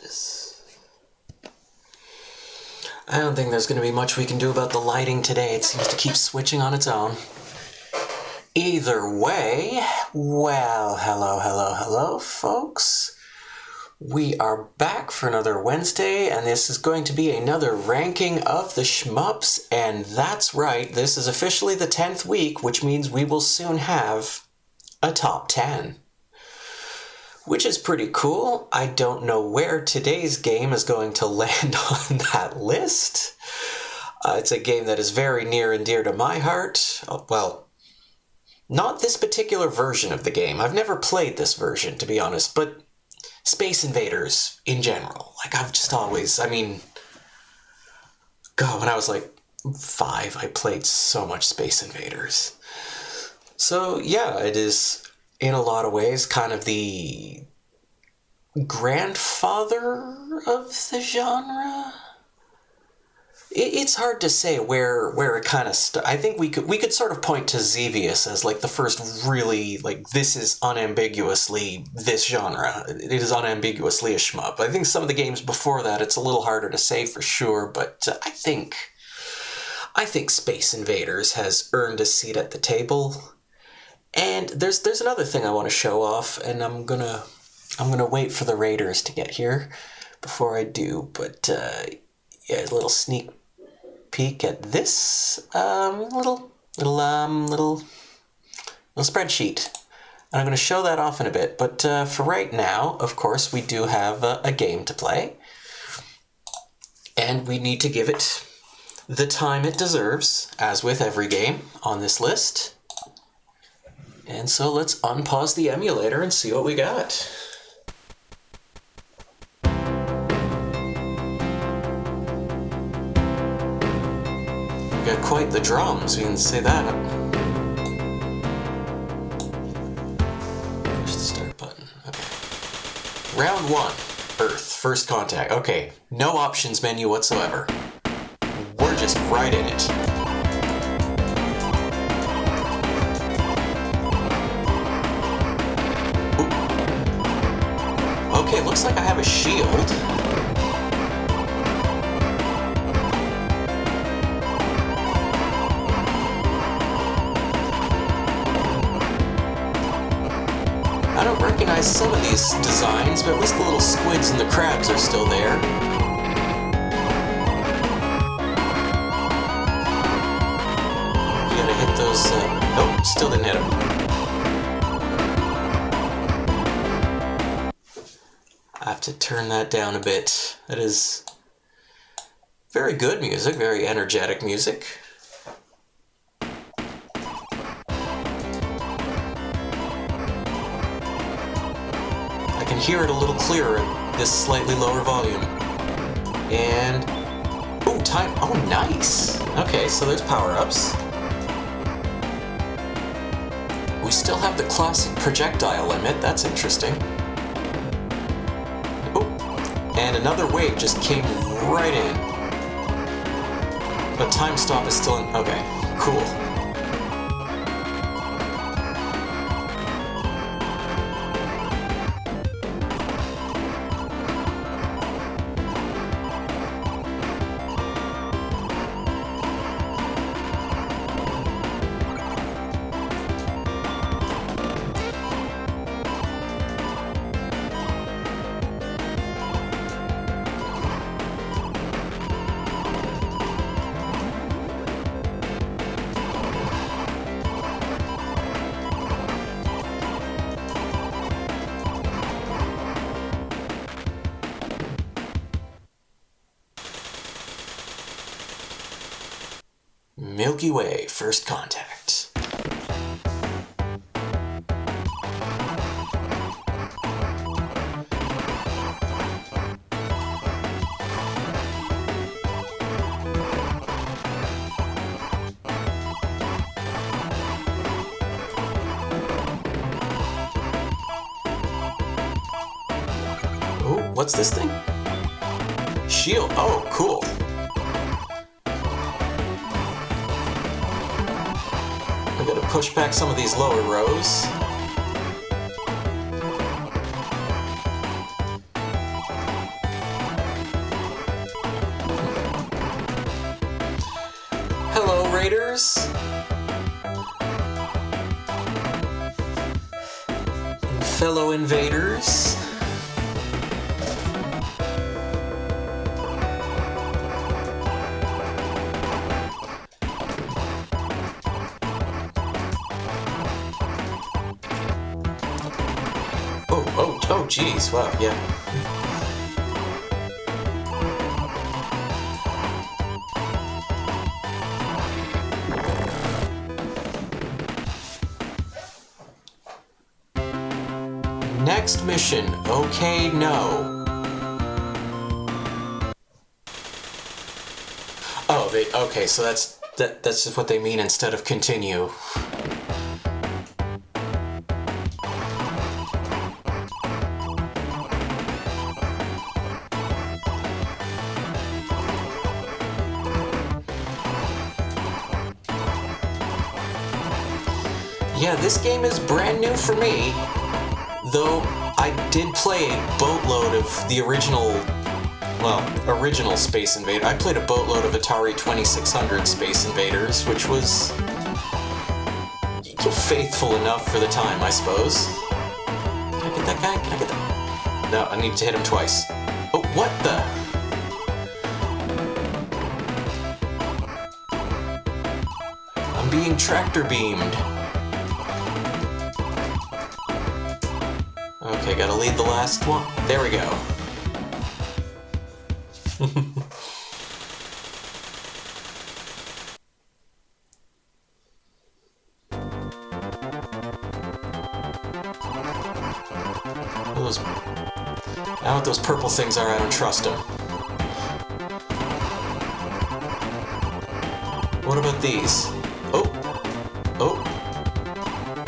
this? I don't think there's going to be much we can do about the lighting today. It seems to keep switching on its own. Either way, well, hello, folks. We are back for another Wednesday, and this is going to be another ranking of the Shmups, and that's right, this is officially the 10th week, which means we will soon have a top 10. Which is pretty cool. I don't know where today's game is going to land on that list. It's a game that is very near and dear to my heart. Well, not this particular version of the game. I've never played this version, to be honest, but Space Invaders in general. Like, I've just always, God, when I was like 5, I played so much Space Invaders. So, yeah, it is, in a lot of ways, kind of the grandfather of the genre. It's hard to say where it kind of I think we could sort of point to Xevious as like the first really, like, this is unambiguously this genre. It is unambiguously a shmup. I think some of the games before that it's a little harder to say for sure, but I think Space Invaders has earned a seat at the table. And there's another thing I want to show off, and I'm gonna wait for the Raiders to get here before I do. But yeah, a little sneak peek at this little spreadsheet, and I'm going to show that off in a bit. But for right now, of course, we do have a game to play, and we need to give it the time it deserves, as with every game on this list. And so let's unpause the emulator and see what we got. We got quite the drums, we can say that. Push the start button. Okay. Round 1, Earth, first contact. Okay, no options menu whatsoever. We're just right in it. Okay, looks like I have a shield. I don't recognize some of these designs, but at least the little squids and the crabs are still there. You gotta hit those, nope, still didn't hit them. I have to turn that down a bit. That is very good music, very energetic music. I can hear it a little clearer at this slightly lower volume. And, oh, time, oh, nice. Okay, so there's power-ups. We still have the classic projectile limit, that's interesting. And another wave just came right in. But time stop is still in. Okay, cool. Milky Way, first contact. Oh, what's this thing? Shield. Oh, cool. I'm gonna push back some of these lower rows. Invaders. And fellow invaders. Oh, geez, wow, yeah. Next mission, okay, no. Oh, okay, so that's just what they mean instead of continue. Yeah, this game is brand new for me, though I did play a boatload of the original Space Invaders. I played a boatload of Atari 2600 Space Invaders, which was faithful enough for the time, I suppose. Can I get that guy? Can I get that? No, I need to hit him twice. Oh, what the? I'm being tractor beamed. Okay, gotta lead the last one. There we go. Now what those purple things are, I don't trust them. What about these? Oh!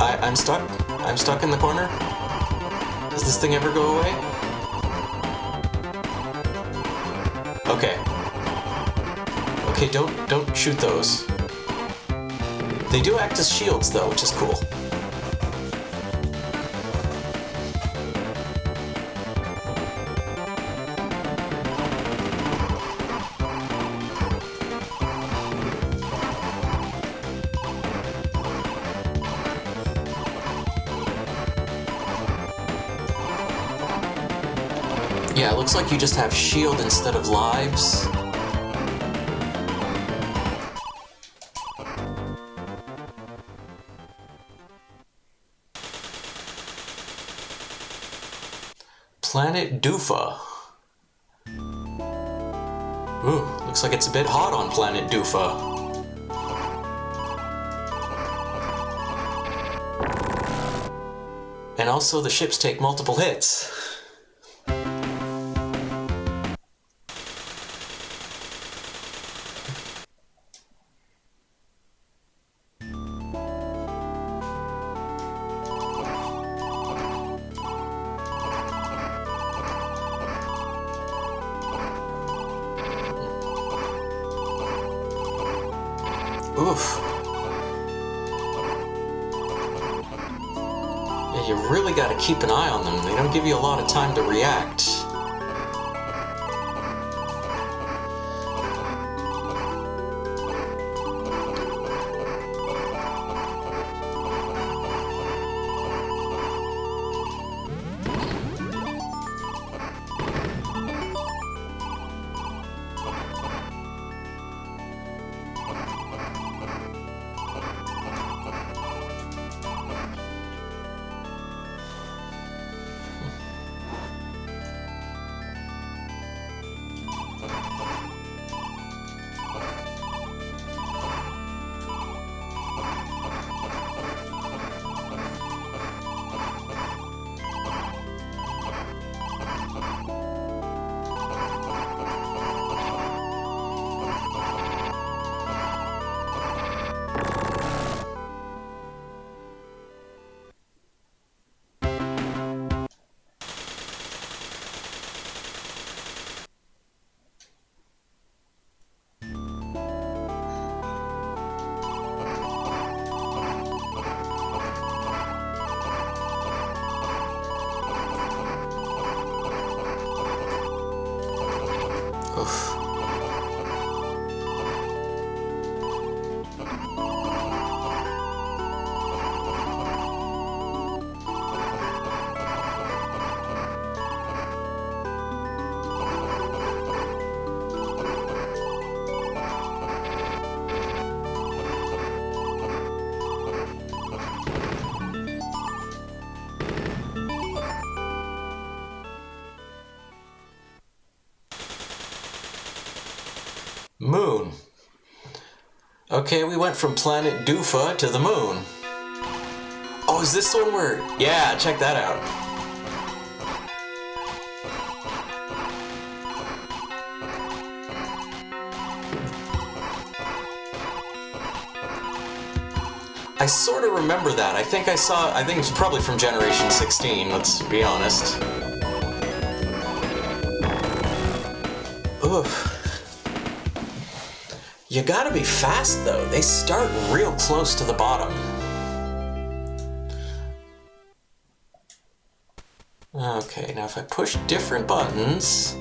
I'm stuck. I'm stuck in the corner. Does this thing ever go away? Okay. Okay, don't shoot those. They do act as shields though, which is cool. Yeah, it looks like you just have shield instead of lives. Planet Doofa. Ooh, looks like it's a bit hot on Planet Doofa. And also the ships take multiple hits. Oof. Yeah, you really gotta keep an eye on them. They don't give you a lot of time to react. Moon. Okay, we went from planet Doofa to the moon. Oh, is this the one where... Yeah, check that out. I sort of remember that. I think it was probably from Generation 16, let's be honest. Oof. You gotta be fast, though. They start real close to the bottom. Okay, now if I push different buttons...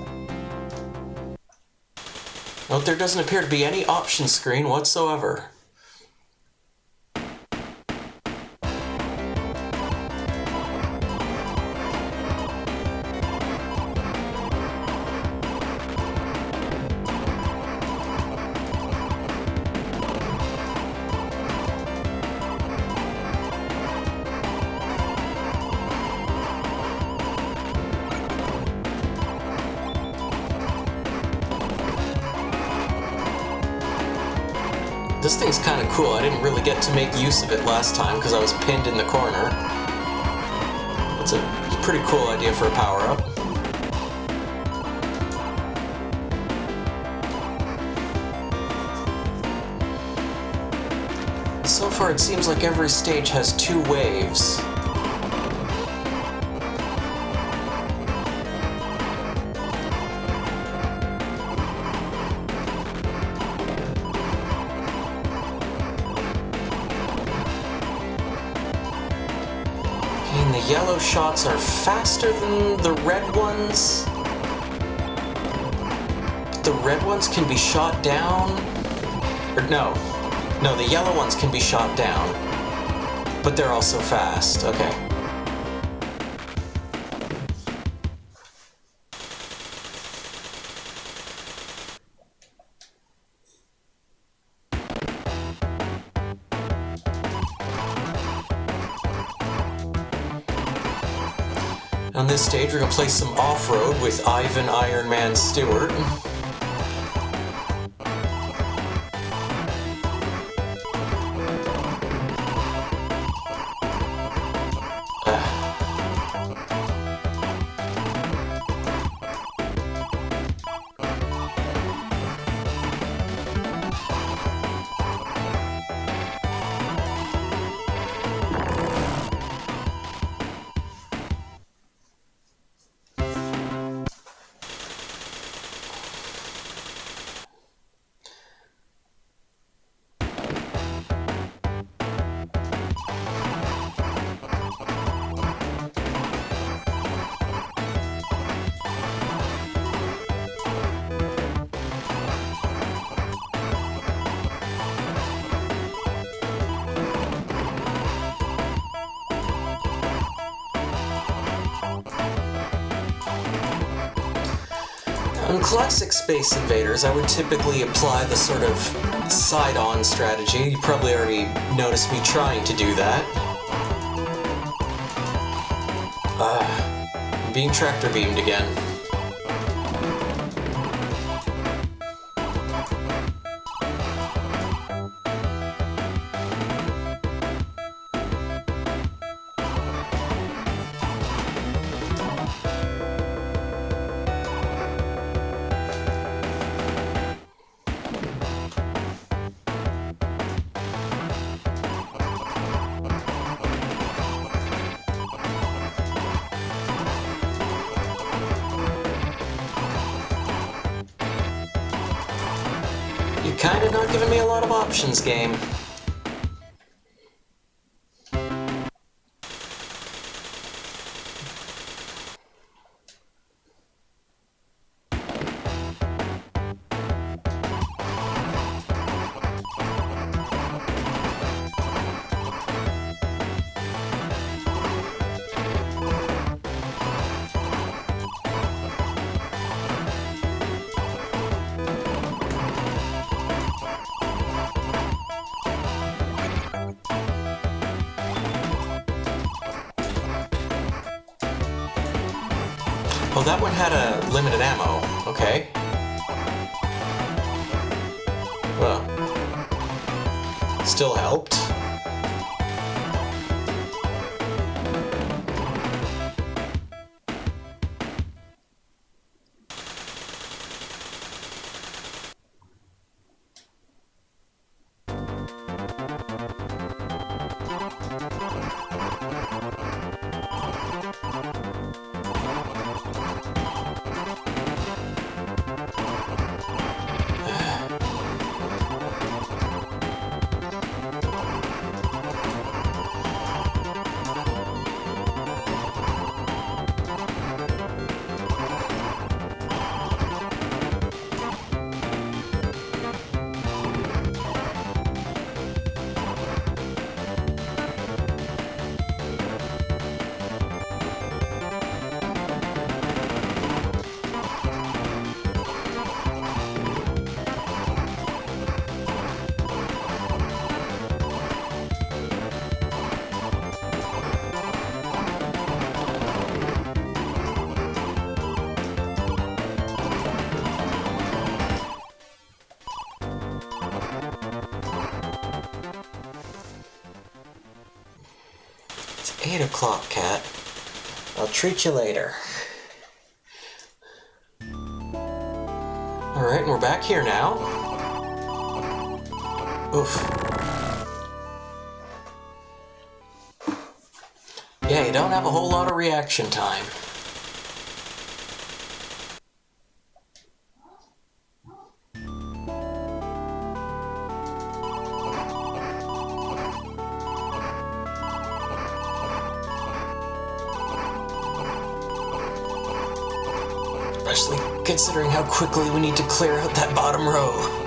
Oh, there doesn't appear to be any option screen whatsoever. This thing's kind of cool. I didn't really get to make use of it last time because I was pinned in the corner. It's a pretty cool idea for a power-up. So far it seems like every stage has 2 waves. And the yellow shots are faster than the red ones. But the red ones can be shot down. Or no, the yellow ones can be shot down. But they're also fast. Okay. On this stage, we're going to play some off-road with Ivan Iron Man Stewart. In classic Space Invaders, I would typically apply the sort of side-on strategy. You probably already noticed me trying to do that. I'm being tractor beamed again. You're kinda not giving me a lot of options, game. Oh, that one had a limited ammo. Okay. Well, still helped. It's 8 o'clock, Cat. I'll treat you later. Alright, and we're back here now. Oof. Yeah, you don't have a whole lot of reaction time. Especially considering how quickly we need to clear out that bottom row.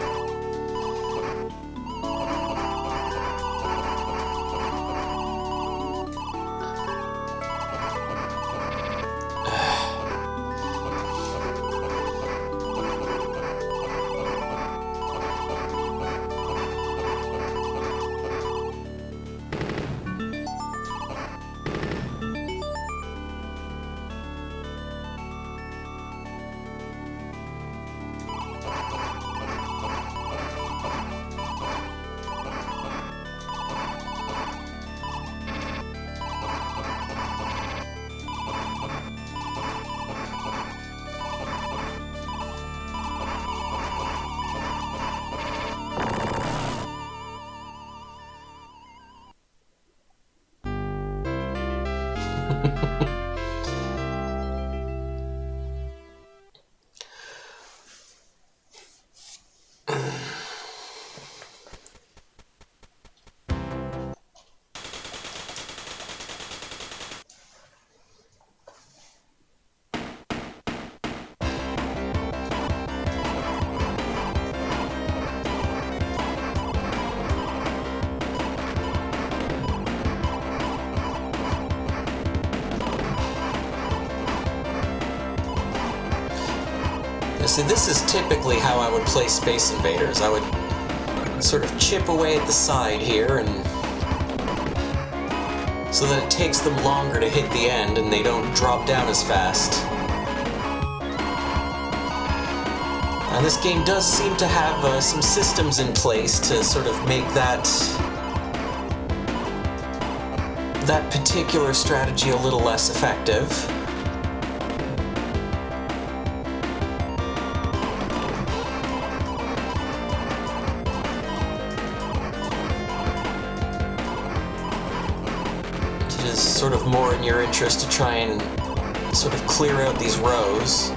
See, this is typically how I would play Space Invaders. I would sort of chip away at the side here, and so that it takes them longer to hit the end and they don't drop down as fast. And this game does seem to have some systems in place to sort of make that particular strategy a little less effective. Sort of more in your interest to try and sort of clear out these rows.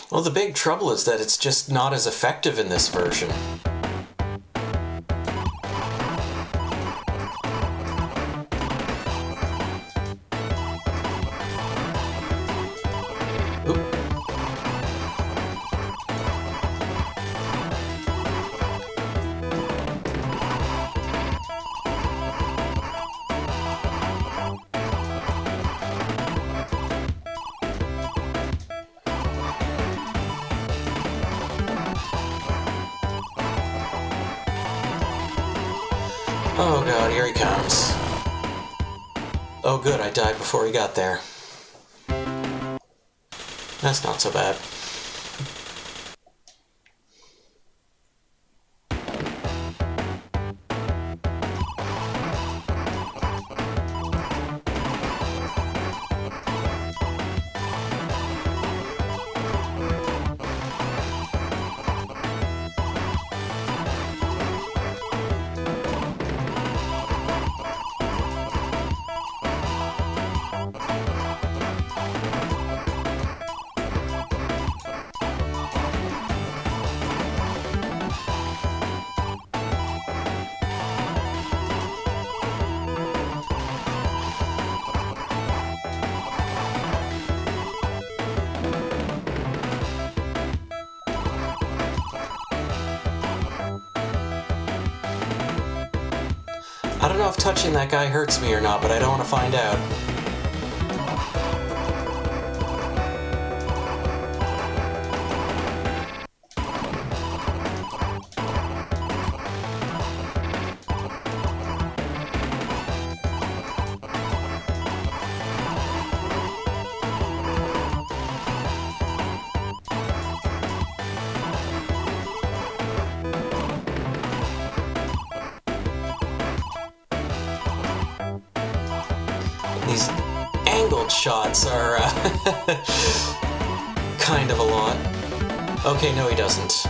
Well, the big trouble is that it's just not as effective in this version. Oop. Oh god, here he comes. Oh good, I died before he got there. That's not so bad. I don't know if touching that guy hurts me or not, but I don't want to find out. These angled shots are kind of a lot. Okay, no he doesn't.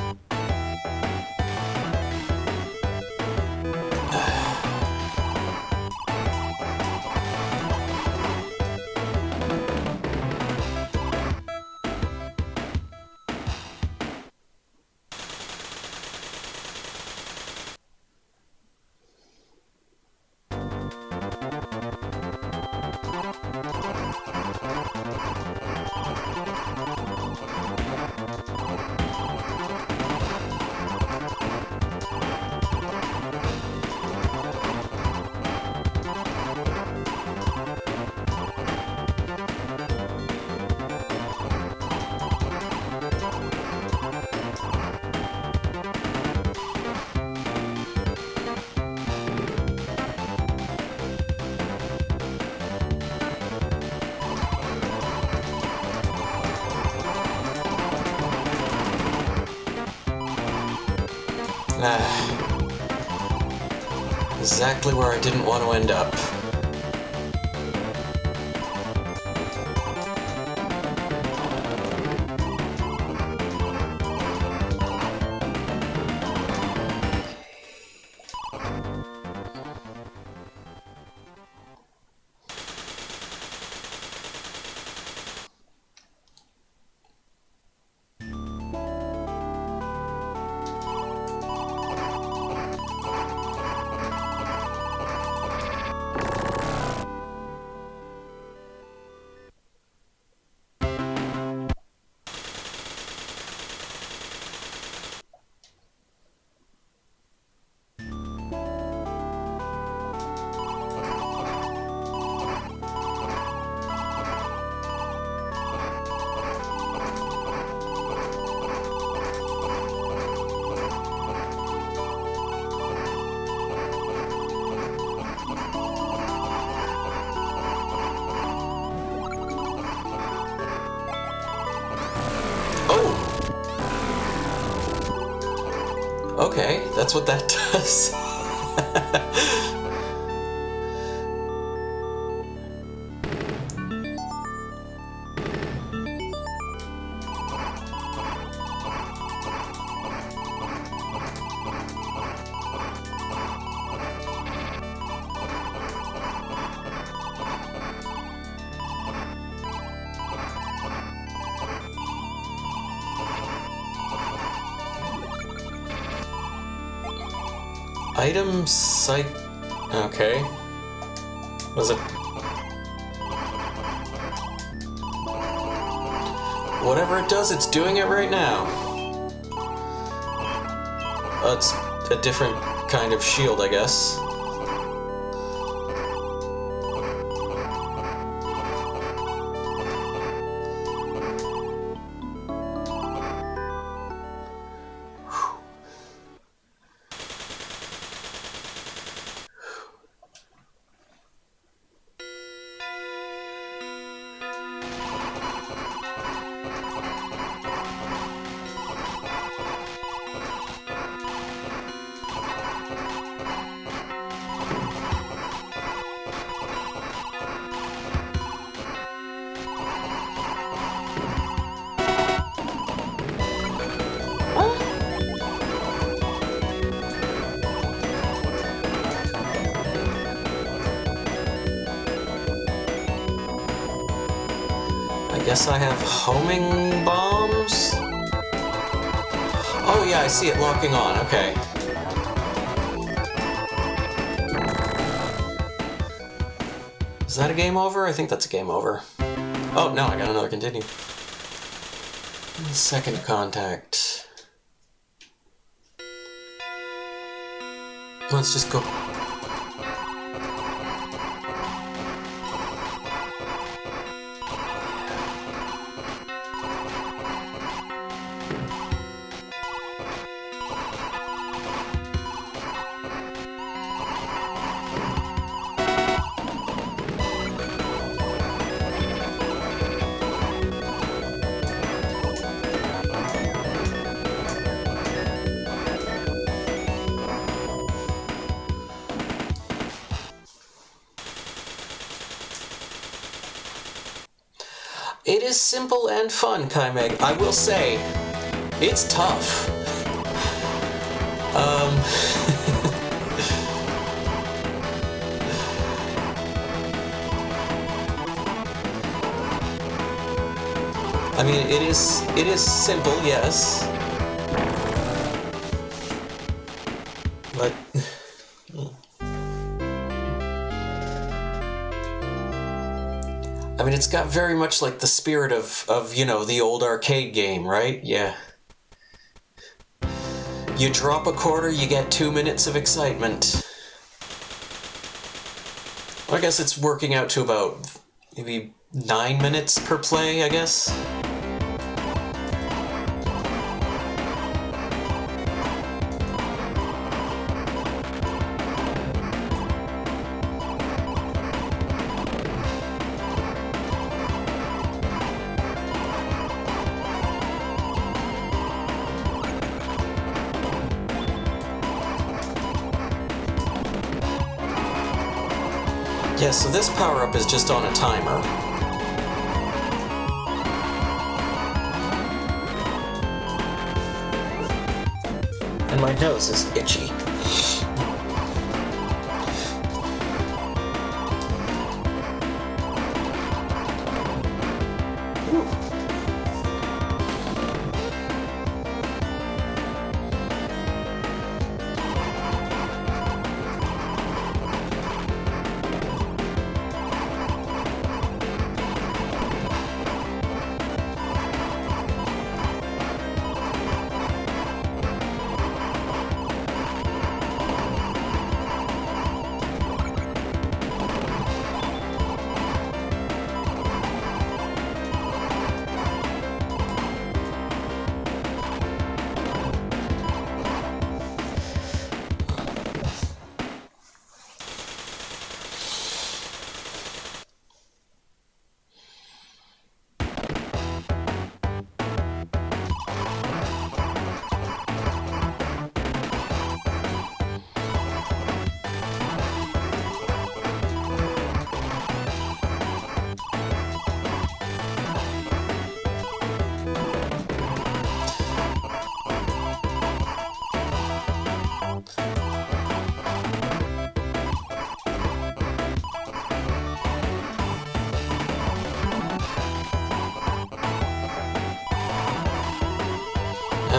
Exactly where I didn't want to end up. Okay, that's what that does. Item psych... Okay. Was it... Whatever it does, it's doing it right now. It's a different kind of shield, I guess. guess I have homing bombs? Oh yeah, I see it locking on, okay. Is that a game over? I think that's a game over. Oh, no, I got another continue. Second contact. Let's just go. It is simple and fun, Kaimeg. I will say, it's tough. I mean, it is simple, yes. But I mean, it's got very much like the spirit of you know, the old arcade game, right? Yeah. You drop a quarter, you get 2 minutes of excitement. Well, I guess it's working out to about maybe 9 minutes per play, I guess. Yeah, so this power-up is just on a timer. And my nose is itchy.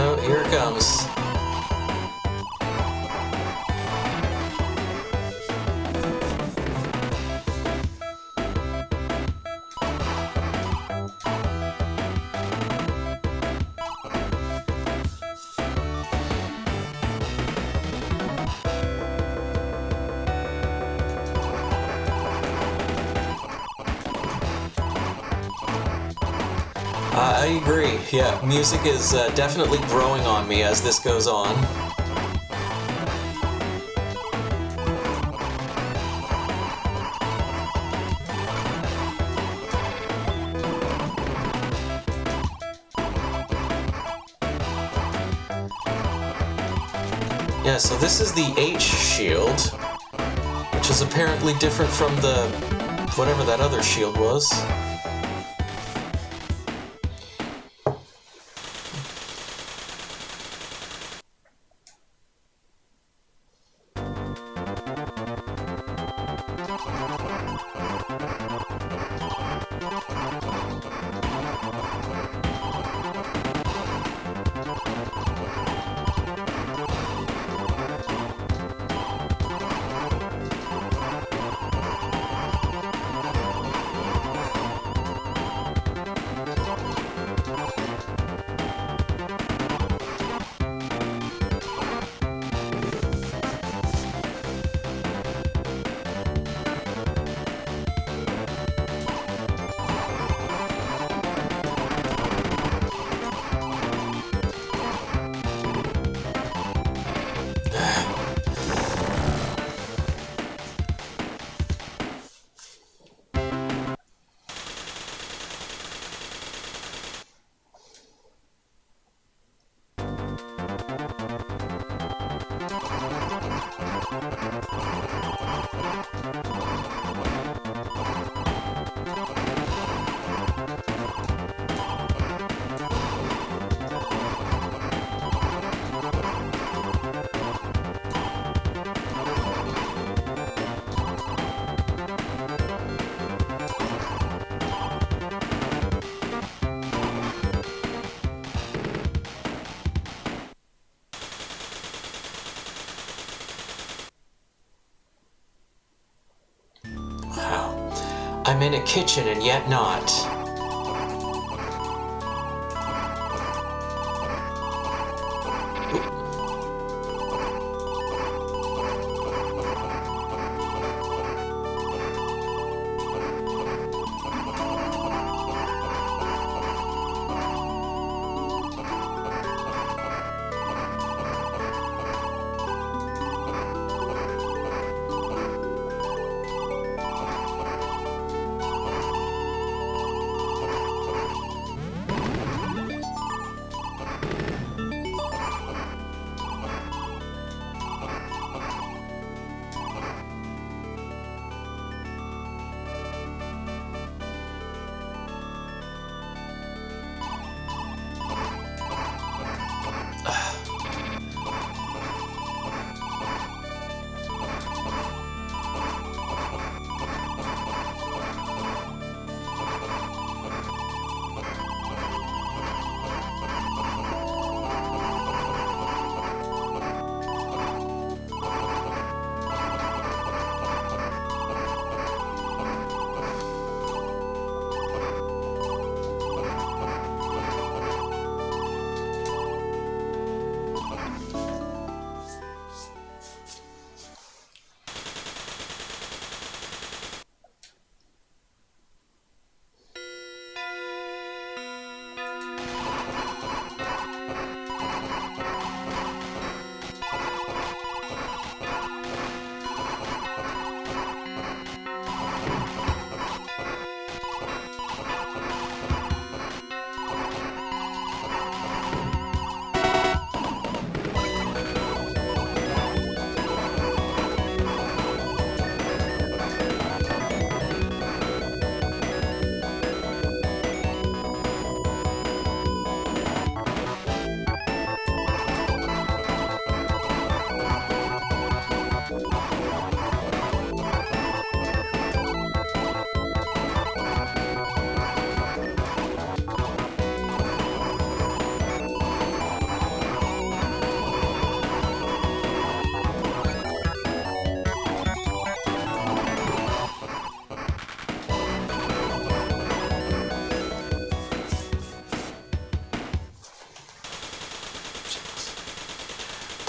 Oh, here it comes. I agree. Yeah, music is definitely growing on me as this goes on. Yeah, so this is the H shield, which is apparently different from the whatever that other shield was. I'm in a kitchen and yet not.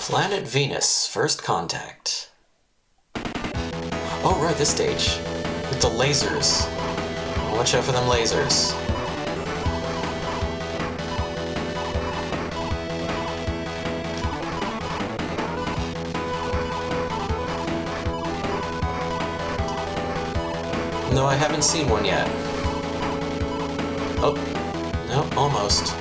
Planet Venus, first contact. Oh, right, this stage. With the lasers. Watch out for them lasers. No, I haven't seen one yet. Oh, no, almost.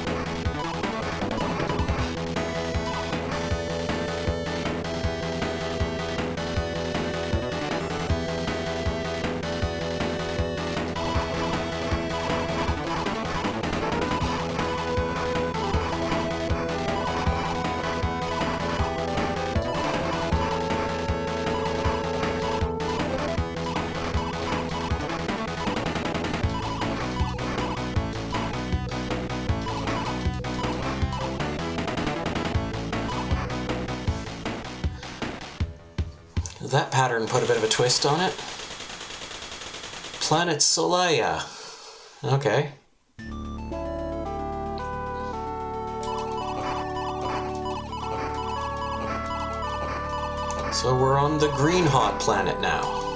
That pattern put a bit of a twist on it. Planet Solaya. Okay. So we're on the green hot planet now.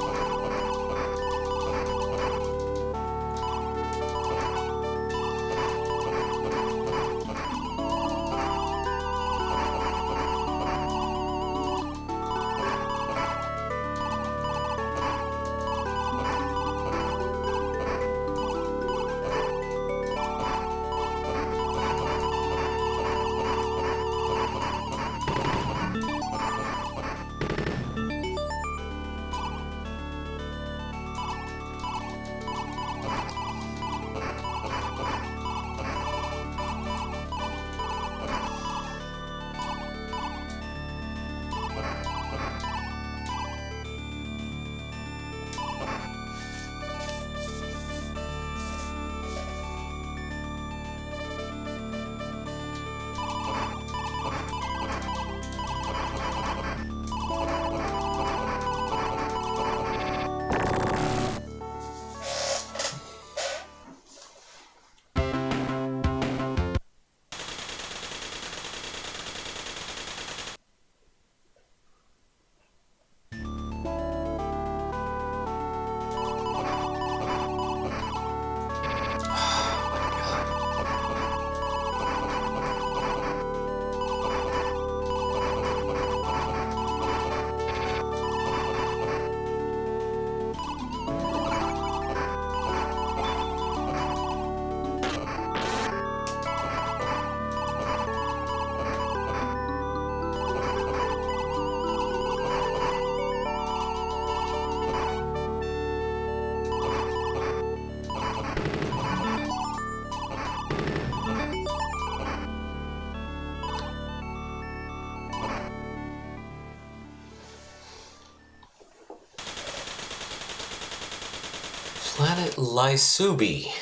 Lysubi.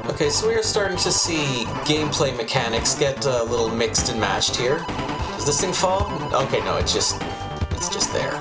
Okay, so we are starting to see gameplay mechanics get a little mixed and matched here. Does this thing fall? Okay, no, it's just there.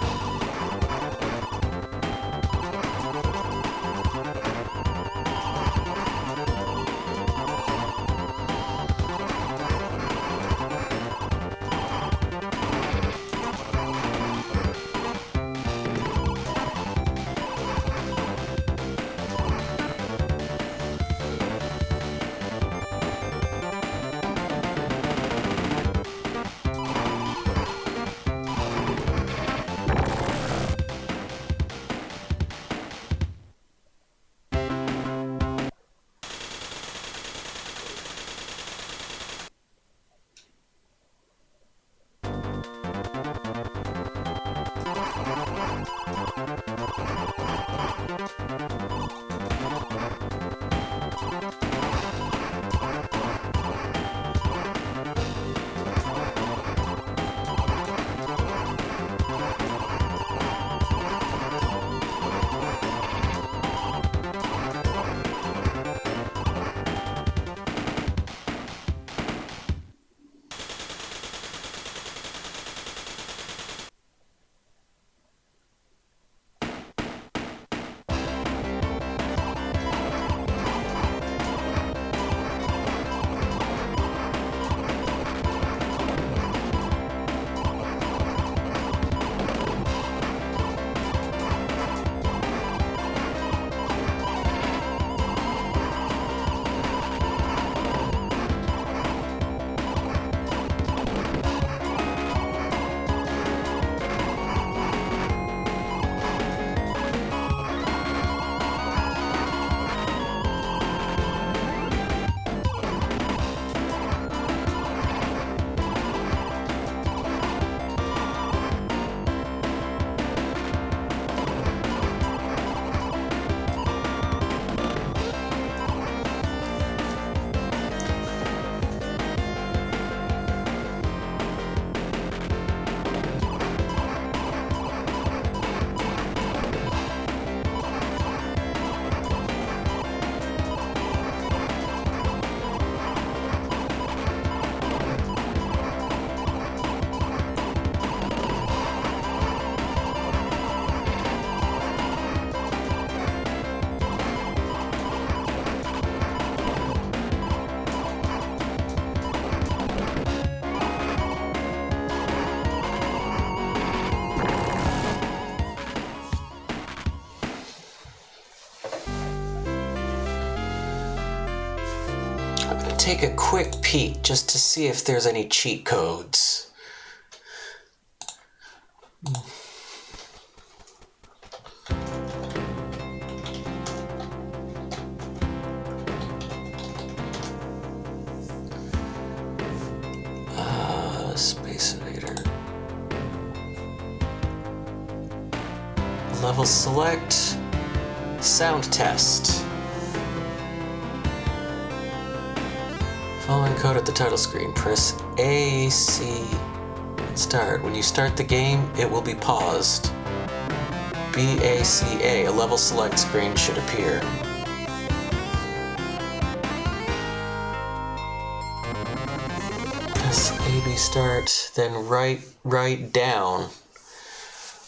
Take a quick peek just to see if there's any cheat codes. Space Invader. Level select. Sound test. Following code at the title screen. Press A, C, start. When you start the game, it will be paused. BACA, a level select screen should appear. Press AB start, then right down.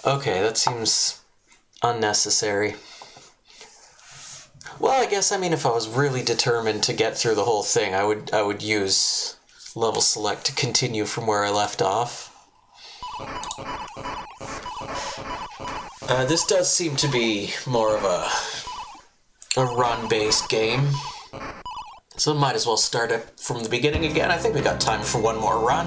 Okay, that seems unnecessary. Well, I guess, if I was really determined to get through the whole thing, I would use level select to continue from where I left off. This does seem to be more of a run-based game, so might as well start it from the beginning again. I think we got time for one more run.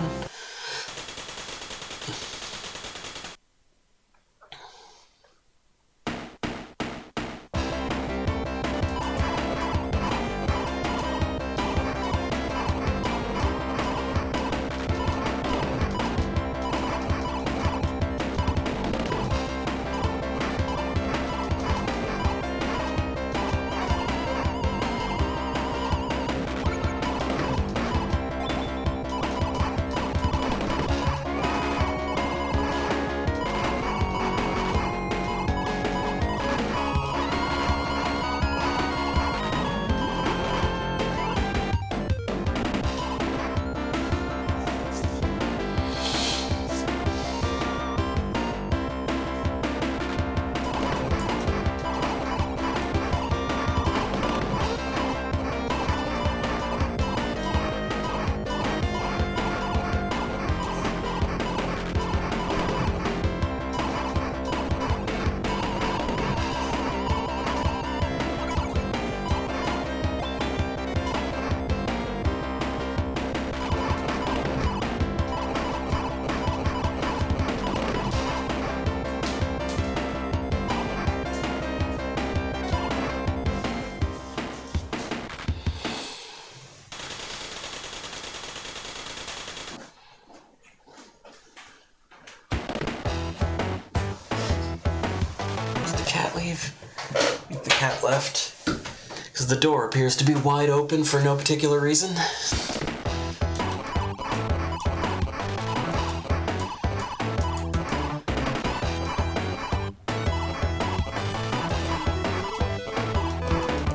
cat left, because the door appears to be wide open for no particular reason.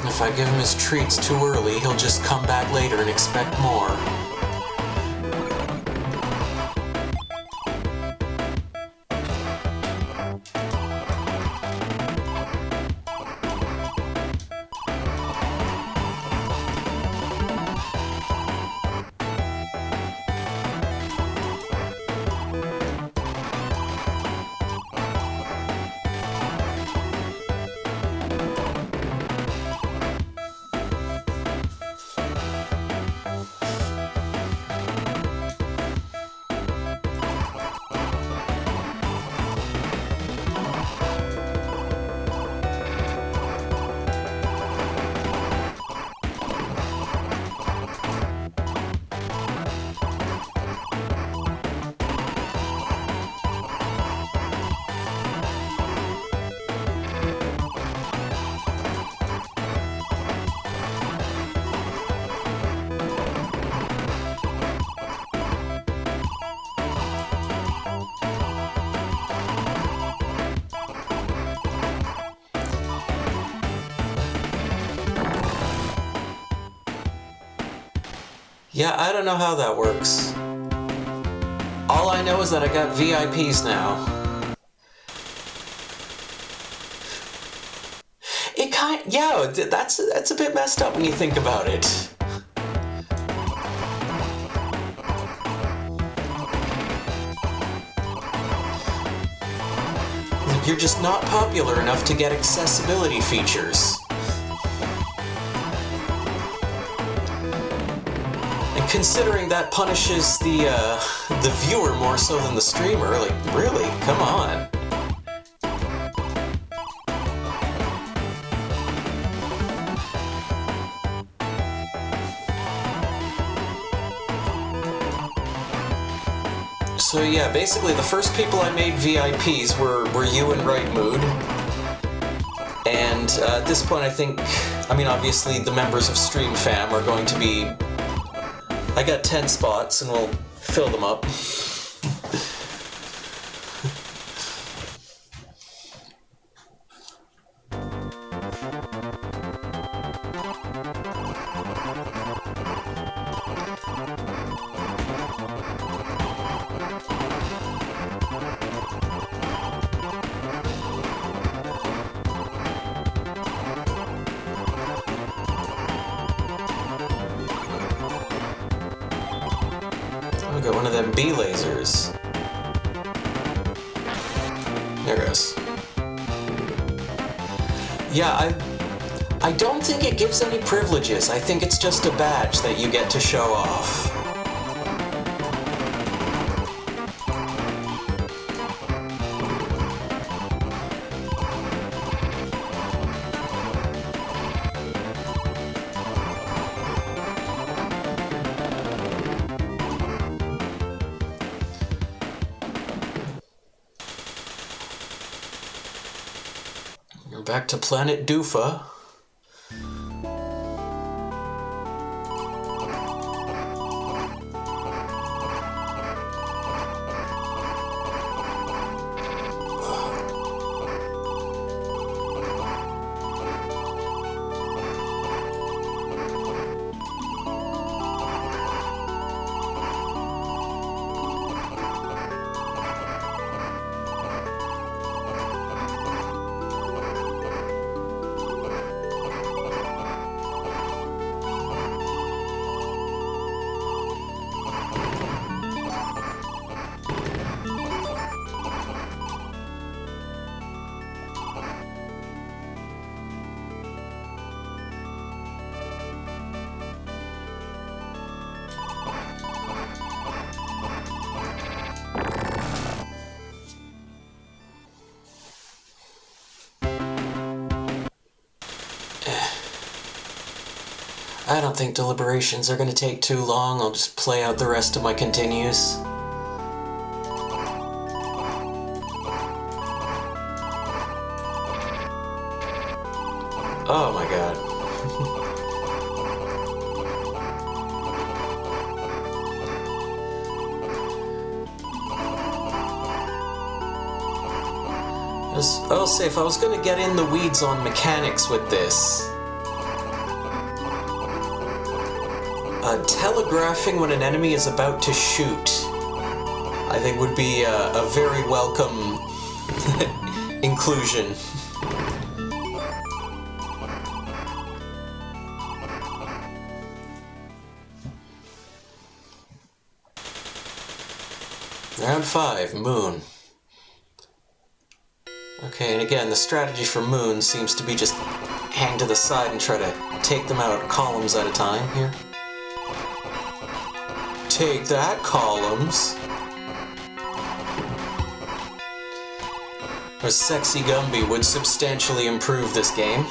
If I give him his treats too early, he'll just come back later and expect more. Yeah, I don't know how that works. All I know is that I got VIPs now. Yeah, that's a bit messed up when you think about it. You're just not popular enough to get accessibility features. And considering that punishes the viewer more so than the streamer, like, really? Come on. So yeah, basically the first people I made VIPs were you and Right Mood. And at this point I mean obviously the members of Stream Fam are going to be... I got 10 spots and we'll fill them up. Got one of them B lasers. There goes. Yeah, I don't think it gives any privileges. I think it's just a badge that you get to show off. Back to Planet Doofa. I don't think deliberations are going to take too long. I'll just play out the rest of my continues. Oh my god. I'll say, if I was gonna get in the weeds on mechanics with this, telegraphing when an enemy is about to shoot, I think would be a very welcome inclusion. Round 5, Moon. Okay, and again, the strategy for Moon seems to be just hang to the side and try to take them out columns at a time here. Take that, columns! A sexy Gumby would substantially improve this game.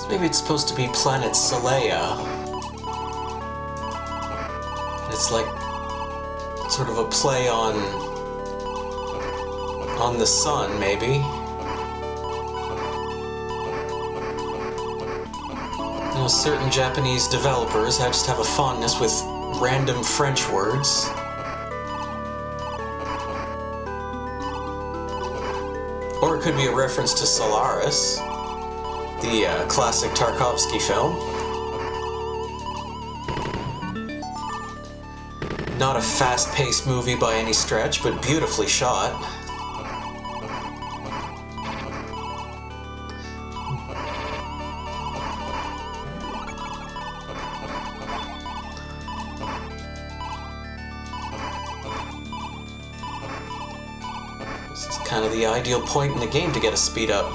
Maybe it's supposed to be planet Solea. It's like sort of a play on the sun, maybe. You know, certain Japanese developers just have a fondness with random French words. Or it could be a reference to Solaris, the classic Tarkovsky film. Not a fast-paced movie by any stretch, but beautifully shot. This is kind of the ideal point in the game to get a speed up.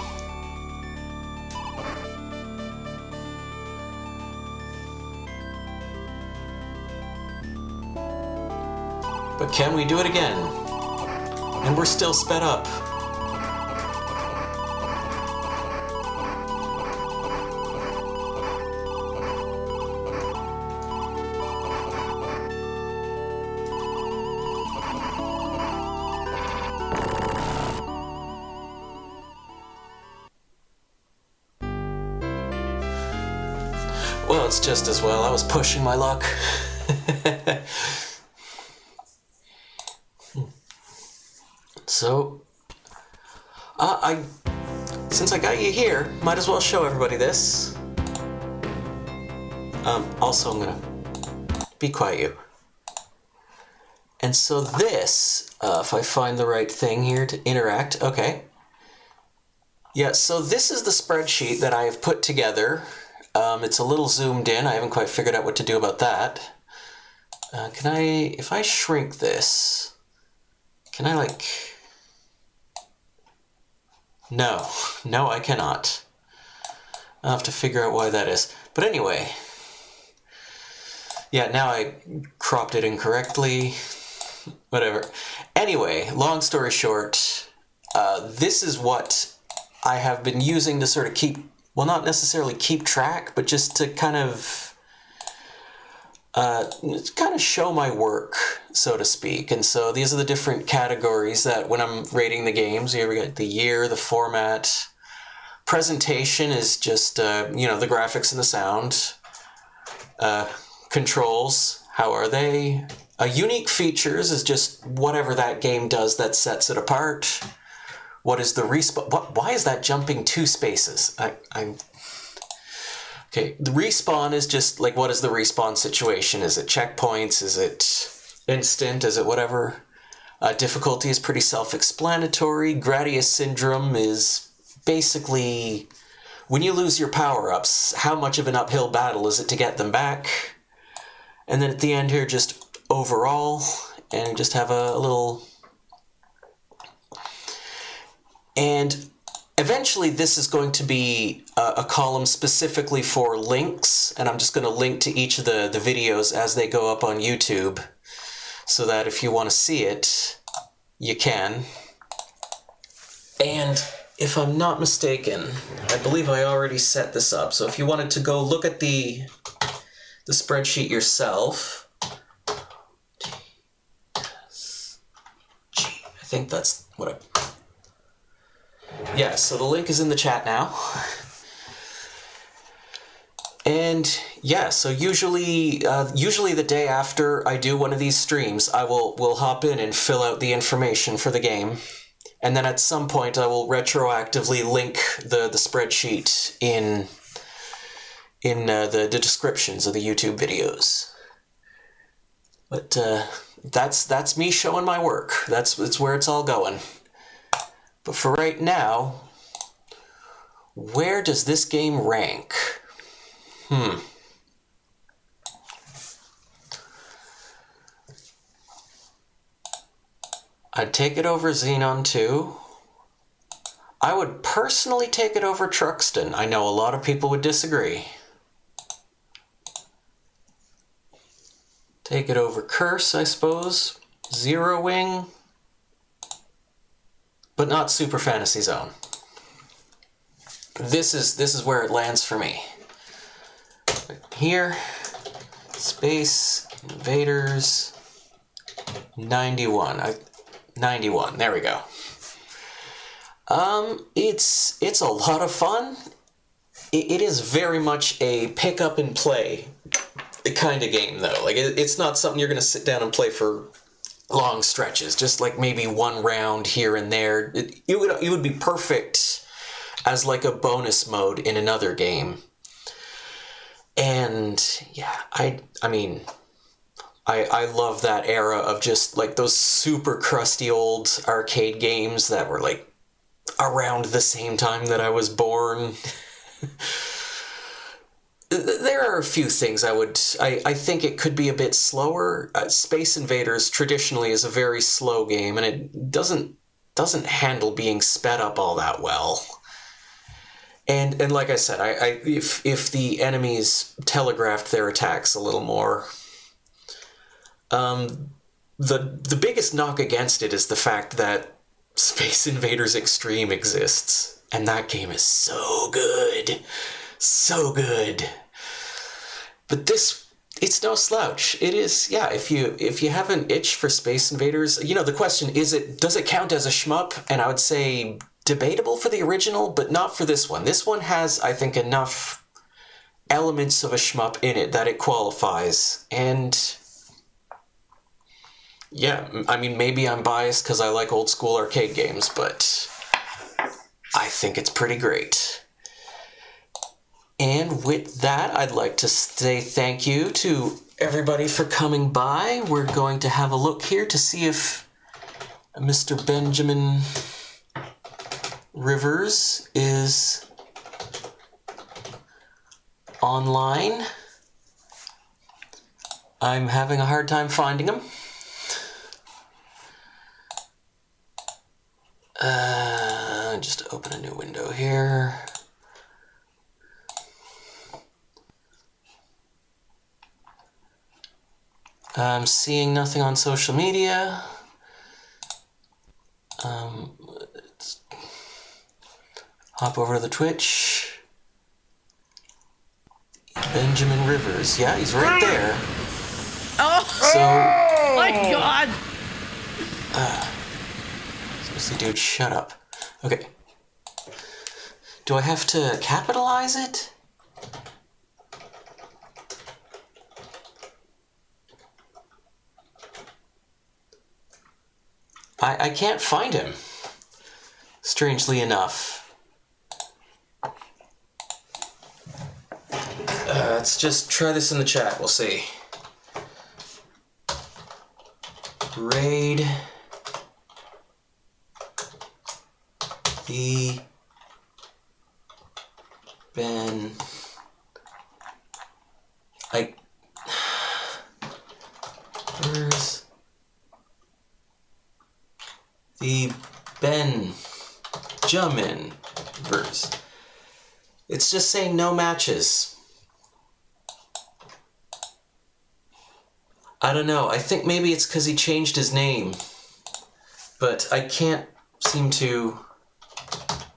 But can we do it again? And we're still sped up. Well, balanced just as well. I was pushing my luck. So, since I got you here, might as well show everybody this. Also, I'm gonna be quiet, you. And so this, if I find the right thing here to interact, okay. Yeah, so this is the spreadsheet that I have put together. It's a little zoomed in. I haven't quite figured out what to do about that. If I shrink this, can I like... No, I cannot. I'll have to figure out why that is. But anyway, yeah, now I cropped it incorrectly. Whatever. Anyway, long story short, this is what I have been using to sort of keep, well, not necessarily keep track, but just to kind of show my work, so to speak. And so these are the different categories that when I'm rating the games, here we got the year, the format. Presentation is just, the graphics and the sound. Controls, how are they? Unique features is just whatever that game does that sets it apart. What is the respawn? Why is that jumping 2 spaces? Okay, the respawn is just like, what is the respawn situation? Is it checkpoints? Is it instant? Is it whatever? Difficulty is pretty self-explanatory. Gradius syndrome is basically when you lose your power-ups, how much of an uphill battle is it to get them back? And then at the end here, just overall, and just have a little... And eventually this is going to be a column specifically for links, and I'm just going to link to each of the videos as they go up on YouTube, so that if you want to see it, you can. And if I'm not mistaken, I believe I already set this up, so if you wanted to go look at the spreadsheet yourself... I think that's what I... Yeah, so the link is in the chat now. And yeah, so usually the day after I do one of these streams, I will hop in and fill out the information for the game. And then at some point I will retroactively link the spreadsheet in the descriptions of the YouTube videos. But that's me showing my work. That's where it's all going. But for right now, where does this game rank? I'd take it over Xenon 2. I would personally take it over Truxton. I know a lot of people would disagree. Take it over Curse, I suppose. Zero Wing. But not Super Fantasy Zone. This is where it lands for me. Here, Space Invaders 91. 91. There we go. It's a lot of fun. It is very much a pick up and play kind of game, though. Like it's not something you're going to sit down and play for long stretches. Just like maybe one round here and there. It would be perfect as like a bonus mode in another game. And yeah, I mean, I love that era of just like those super crusty old arcade games that were like around the same time that I was born. There are a few things I think it could be a bit slower. Space Invaders traditionally is a very slow game, and it doesn't handle being sped up all that well. And like I said, if the enemies telegraphed their attacks a little more, the biggest knock against it is the fact that Space Invaders Extreme exists, and that game is so good. So good. But it's no slouch. It is, yeah, if you have an itch for Space Invaders, the question does it count as a shmup? And I would say debatable for the original, but not for this one. This one has, I think, enough elements of a shmup in it that it qualifies. And yeah, I mean, maybe I'm biased because I like old school arcade games, but I think it's pretty great. And with that, I'd like to say thank you to everybody for coming by. We're going to have a look here to see if Mr. Benjamin Rivers is online. I'm having a hard time finding him. Just open a new window here. I'm seeing nothing on social media. Let's hop over to the Twitch. Benjamin Rivers. Yeah, he's right there. Oh! So, My God! seriously, dude, shut up. Okay. Do I have to capitalize it? I can't find him, strangely enough. Let's just try this in the chat, we'll see. Raid the Ben. Where's the Benjamin verse? It's just saying no matches. I don't know. I think maybe it's because he changed his name. But I can't seem to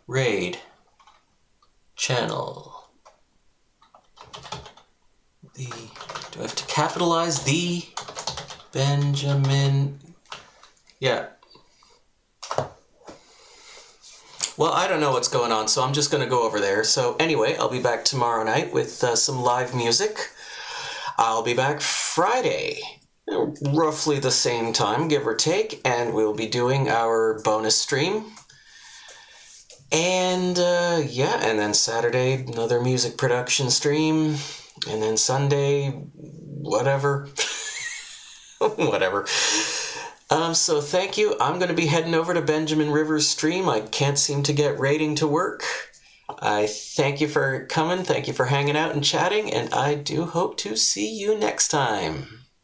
raid channel. Do I have to capitalize the Benjamin? Yeah. Well, I don't know what's going on, so I'm just going to go over there. So anyway, I'll be back tomorrow night with some live music. I'll be back Friday, roughly the same time, give or take, and we'll be doing our bonus stream. And yeah, and then Saturday, another music production stream, and then Sunday, whatever. Whatever. So thank you. I'm going to be heading over to Benjamin Rivers' stream. I can't seem to get rating to work. I thank you for coming. Thank you for hanging out and chatting. And I do hope to see you next time.